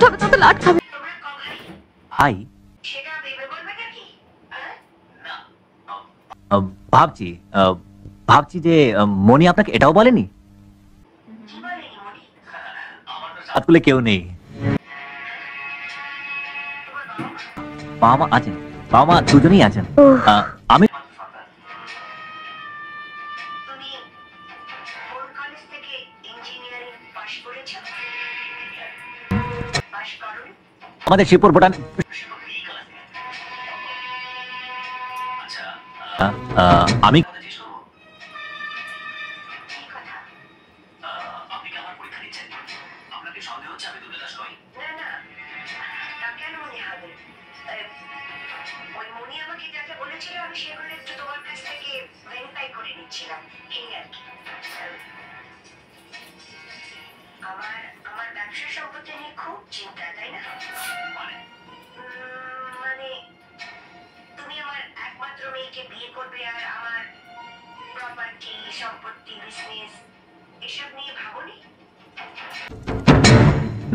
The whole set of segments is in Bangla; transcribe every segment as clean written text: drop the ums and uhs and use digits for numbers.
লেট হবে, তত লাট খাবে। ভাই ভাবছি ভাবছি যে মনি আপনাকে এটাও বলেনি আসলে কেউ নেই। বাবা মা আছেন, বাবা মা দুজনেই আছেন। আমি আমাদের শিবপুর ভুটান আমি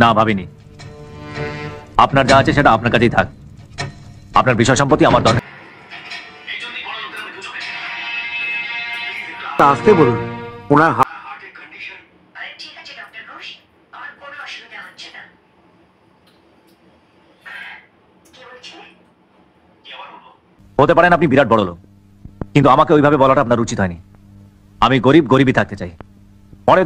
না ভাবিনি। আপনার যা আছে সেটা আপনার কাছেই থাক। আপনার বিষয় সম্পত্তি আমার দরকার। আসতে বলুন, ওনার হতে পারেন আপনি বিরাট বড় লোক, কিন্তু আমাকে ওইভাবে বলাটা আপনার উচিত হয়নি। আমি গরিব গরিবই থাকতে চাই। অনেক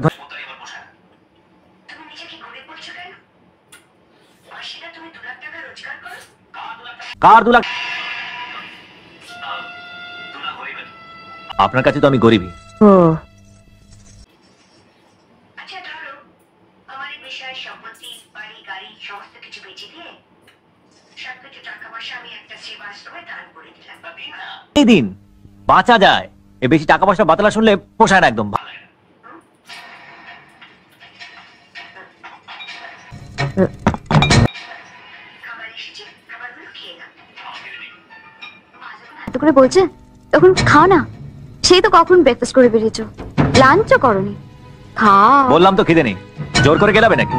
কার 2 লাখ? আপনার কাছে তো আমি গরিবই। এই দিন বাঁচা যায়, এ বেশি টাকা পয়সা বাতলা শুনলে পোষায় না একদম। করে বলছে তখন খাও না, সেই তো কখন ব্রেকফাস্ট করে বেরিয়েছো, লাঞ্চও করনি। খাও। বললাম তো খিদে নেই, জোর করে গেলাবে নাকি?